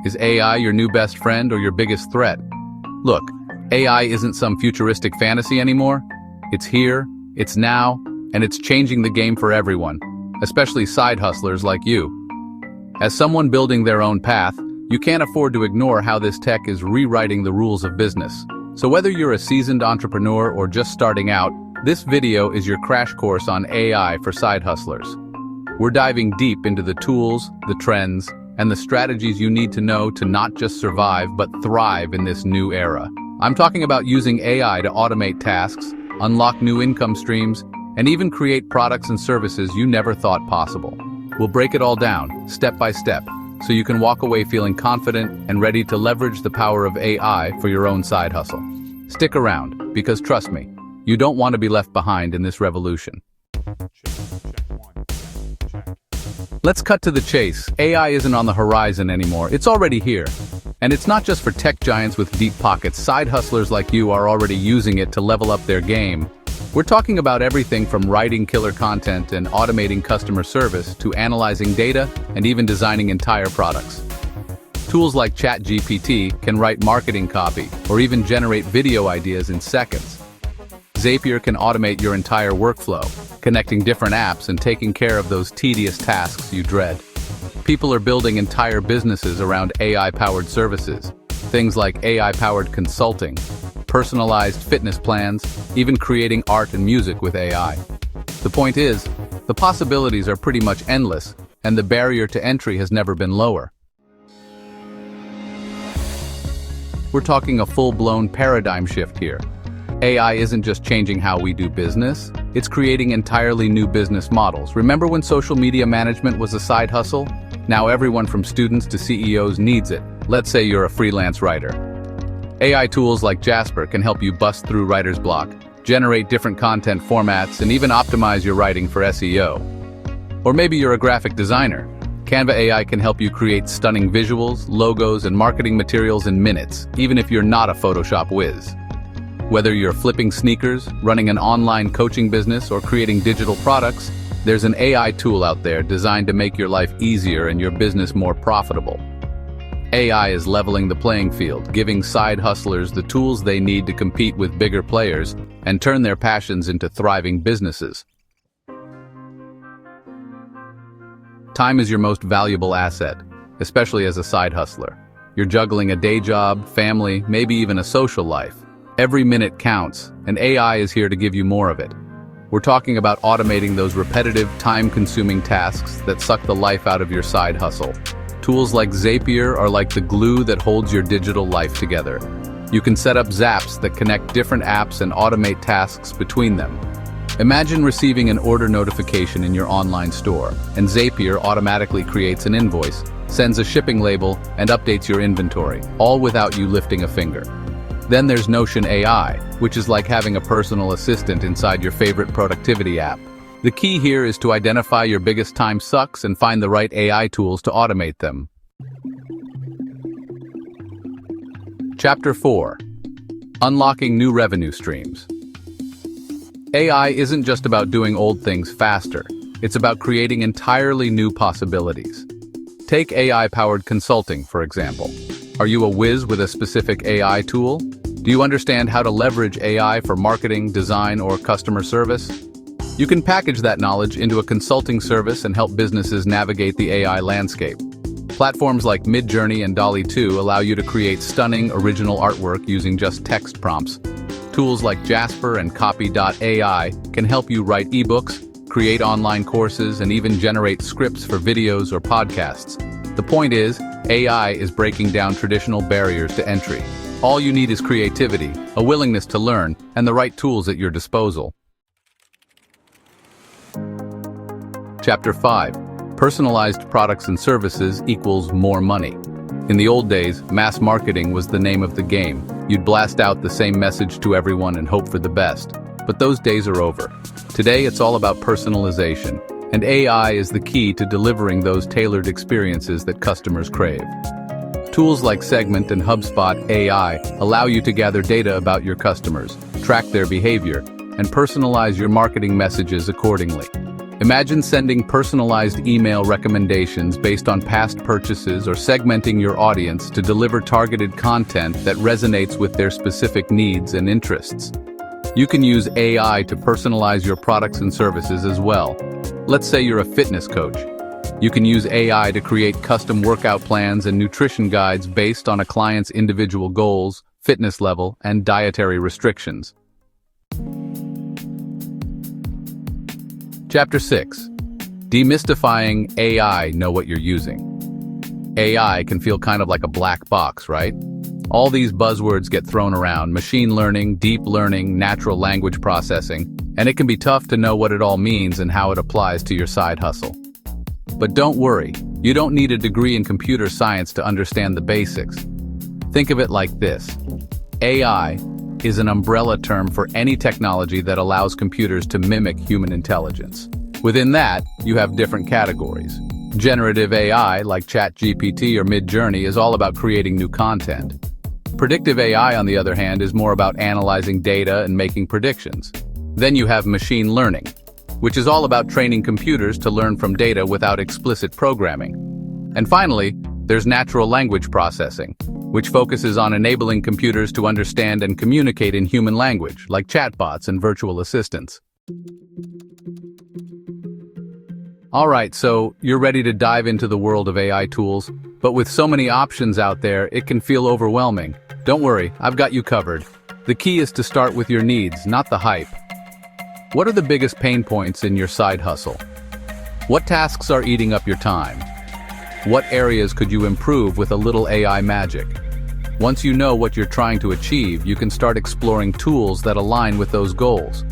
Is AI your new best friend or your biggest threat? Look, AI isn't some futuristic fantasy anymore. It's here, it's now, and it's changing the game for everyone, especially side hustlers like you. As someone building their own path, you can't afford to ignore how this tech is rewriting the rules of business. So whether you're a seasoned entrepreneur or just starting out, this video is your crash course on AI for side hustlers. We're diving deep into the tools, the trends, and the strategies you need to know to not just survive but thrive in this new era. I'm talking about using AI to automate tasks, unlock new income streams, and even create products and services you never thought possible. We'll break it all down, step by step, so you can walk away feeling confident and ready to leverage the power of AI for your own side hustle. Stick around, because trust me, you don't want to be left behind in this revolution. Let's cut to the chase. AI isn't on the horizon anymore, it's already here. And it's not just for tech giants with deep pockets. Side hustlers like you are already using it to level up their game. We're talking about everything from writing killer content and automating customer service to analyzing data and even designing entire products. Tools like ChatGPT can write marketing copy or even generate video ideas in seconds. Zapier can automate your entire workflow, connecting different apps and taking care of those tedious tasks you dread. People are building entire businesses around AI-powered services, things like AI-powered consulting, personalized fitness plans, even creating art and music with AI. The point is, the possibilities are pretty much endless, and the barrier to entry has never been lower. We're talking a full-blown paradigm shift here. AI isn't just changing how we do business, it's creating entirely new business models. Remember when social media management was a side hustle? Now everyone from students to CEOs needs it. Let's say you're a freelance writer. AI tools like Jasper can help you bust through writer's block, generate different content formats, and even optimize your writing for SEO. Or maybe you're a graphic designer. Canva AI can help you create stunning visuals, logos, and marketing materials in minutes, even if you're not a Photoshop whiz. Whether you're flipping sneakers, running an online coaching business, or creating digital products, there's an AI tool out there designed to make your life easier and your business more profitable. AI is leveling the playing field, giving side hustlers the tools they need to compete with bigger players and turn their passions into thriving businesses. Time is your most valuable asset, especially as a side hustler. You're juggling a day job, family, maybe even a social life. Every minute counts, and AI is here to give you more of it. We're talking about automating those repetitive, time-consuming tasks that suck the life out of your side hustle. Tools like Zapier are like the glue that holds your digital life together. You can set up zaps that connect different apps and automate tasks between them. Imagine receiving an order notification in your online store, and Zapier automatically creates an invoice, sends a shipping label, and updates your inventory, all without you lifting a finger. Then there's Notion AI, which is like having a personal assistant inside your favorite productivity app. The key here is to identify your biggest time sucks and find the right AI tools to automate them. Chapter 4. Unlocking new revenue streams. AI isn't just about doing old things faster, it's about creating entirely new possibilities. Take AI-powered consulting, for example. Are you a whiz with a specific AI tool? Do you understand how to leverage AI for marketing, design, or customer service? You can package that knowledge into a consulting service and help businesses navigate the AI landscape. Platforms like Midjourney and DALL-E 2 allow you to create stunning, original artwork using just text prompts. Tools like Jasper and Copy.ai can help you write ebooks, create online courses, and even generate scripts for videos or podcasts. The point is, AI is breaking down traditional barriers to entry. All you need is creativity, a willingness to learn, and the right tools at your disposal. Chapter 5. Personalized products and services equals more money. In the old days, mass marketing was the name of the game. You'd blast out the same message to everyone and hope for the best. But those days are over. Today, it's all about personalization, and AI is the key to delivering those tailored experiences that customers crave. Tools like Segment and HubSpot AI allow you to gather data about your customers, track their behavior, and personalize your marketing messages accordingly. Imagine sending personalized email recommendations based on past purchases or segmenting your audience to deliver targeted content that resonates with their specific needs and interests. You can use AI to personalize your products and services as well. Let's say you're a fitness coach. You can use AI to create custom workout plans and nutrition guides based on a client's individual goals, fitness level, and dietary restrictions. Chapter 6. Demystifying AI. Know what you're using. AI can feel kind of like a black box, right? All these buzzwords get thrown around: machine learning, deep learning, natural language processing, and it can be tough to know what it all means and how it applies to your side hustle. But don't worry, you don't need a degree in computer science to understand the basics. Think of it like this. AI is an umbrella term for any technology that allows computers to mimic human intelligence. Within that, you have different categories. Generative AI, like ChatGPT or Midjourney, is all about creating new content. Predictive AI, on the other hand, is more about analyzing data and making predictions. Then you have machine learning, which is all about training computers to learn from data without explicit programming. And finally, there's natural language processing, which focuses on enabling computers to understand and communicate in human language, like chatbots and virtual assistants. Alright, so you're ready to dive into the world of AI tools, but with so many options out there, it can feel overwhelming. Don't worry, I've got you covered. The key is to start with your needs, not the hype. What are the biggest pain points in your side hustle? What tasks are eating up your time? What areas could you improve with a little AI magic? Once you know what you're trying to achieve, you can start exploring tools that align with those goals.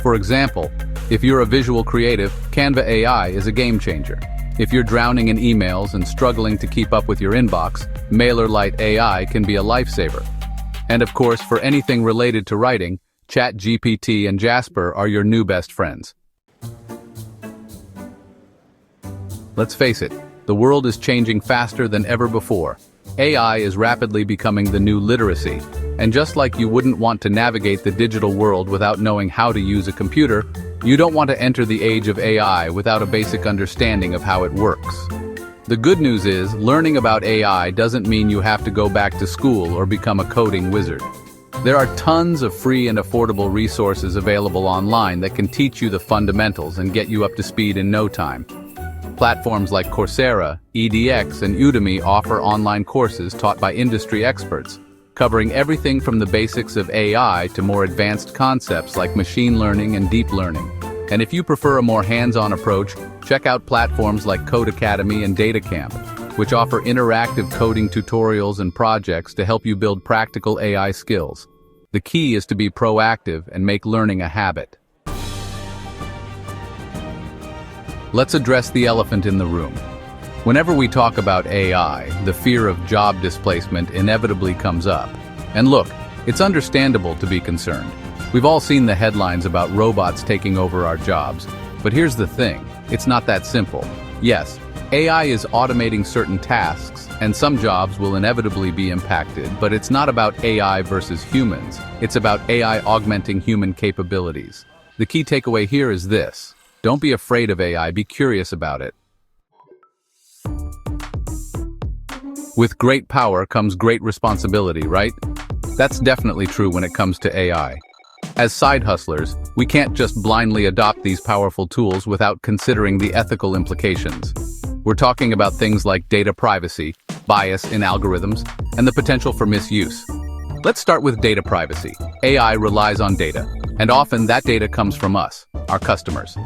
For example, if you're a visual creative, Canva AI is a game changer. If you're drowning in emails and struggling to keep up with your inbox, MailerLite AI can be a lifesaver. And of course, for anything related to writing, ChatGPT and Jasper are your new best friends. Let's face it, the world is changing faster than ever before. AI is rapidly becoming the new literacy, and just like you wouldn't want to navigate the digital world without knowing how to use a computer, you don't want to enter the age of AI without a basic understanding of how it works. The good news is, learning about AI doesn't mean you have to go back to school or become a coding wizard. There are tons of free and affordable resources available online that can teach you the fundamentals and get you up to speed in no time. Platforms like Coursera, EDX, and Udemy offer online courses taught by industry experts, covering everything from the basics of AI to more advanced concepts like machine learning and deep learning. And if you prefer a more hands-on approach, check out platforms like Code Academy and DataCamp, which offer interactive coding tutorials and projects to help you build practical AI skills. The key is to be proactive and make learning a habit. Let's address the elephant in the room. Whenever we talk about AI, the fear of job displacement inevitably comes up. And look, it's understandable to be concerned. We've all seen the headlines about robots taking over our jobs. But here's the thing, it's not that simple. Yes, AI is automating certain tasks, and some jobs will inevitably be impacted, but it's not about AI versus humans. It's about AI augmenting human capabilities. The key takeaway here is this: don't be afraid of AI, be curious about it. With great power comes great responsibility, right? That's definitely true when it comes to AI. As side hustlers, we can't just blindly adopt these powerful tools without considering the ethical implications. We're talking about things like data privacy, bias in algorithms, and the potential for misuse. Let's start with data privacy. AI relies on data, and often that data comes from us, our customers.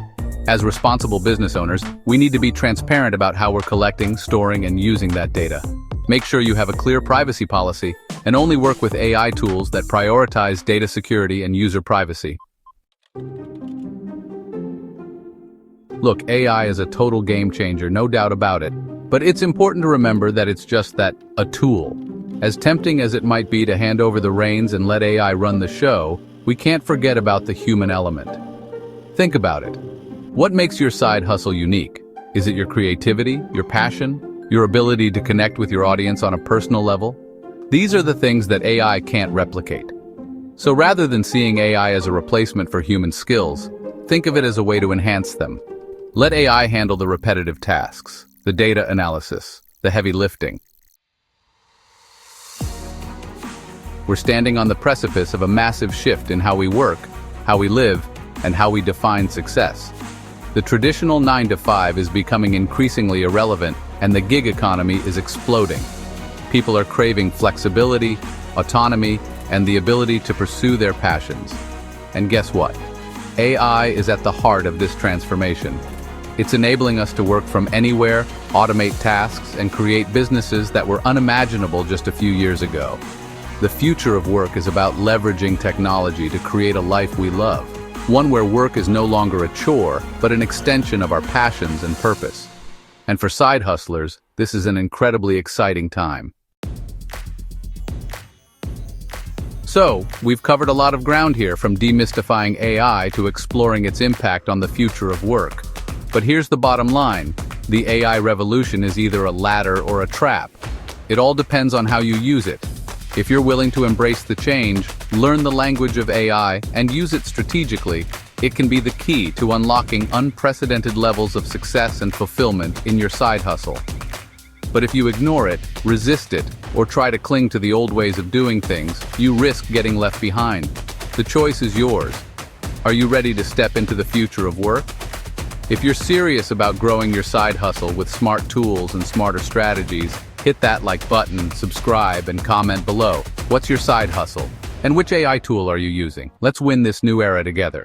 As responsible business owners, we need to be transparent about how we're collecting, storing, and using that data. Make sure you have a clear privacy policy and only work with AI tools that prioritize data security and user privacy. Look, AI is a total game changer, no doubt about it. But it's important to remember that it's just that, a tool. As tempting as it might be to hand over the reins and let AI run the show, we can't forget about the human element. Think about it. What makes your side hustle unique? Is it your creativity, your passion, your ability to connect with your audience on a personal level? These are the things that AI can't replicate. So rather than seeing AI as a replacement for human skills, think of it as a way to enhance them. Let AI handle the repetitive tasks, the data analysis, the heavy lifting. We're standing on the precipice of a massive shift in how we work, how we live, and how we define success. The traditional 9-to-5 is becoming increasingly irrelevant, and the gig economy is exploding. People are craving flexibility, autonomy, and the ability to pursue their passions. And guess what? AI is at the heart of this transformation. It's enabling us to work from anywhere, automate tasks, and create businesses that were unimaginable just a few years ago. The future of work is about leveraging technology to create a life we love, one where work is no longer a chore, but an extension of our passions and purpose. And for side hustlers, this is an incredibly exciting time. So, we've covered a lot of ground here, from demystifying AI to exploring its impact on the future of work. But here's the bottom line: the AI revolution is either a ladder or a trap. It all depends on how you use it. If you're willing to embrace the change, learn the language of AI, and use it strategically, it can be the key to unlocking unprecedented levels of success and fulfillment in your side hustle. But if you ignore it, resist it, or try to cling to the old ways of doing things, you risk getting left behind. The choice is yours. Are you ready to step into the future of work? If you're serious about growing your side hustle with smart tools and smarter strategies, hit that like button, subscribe, and comment below. What's your side hustle? And which AI tool are you using? Let's win this new era together.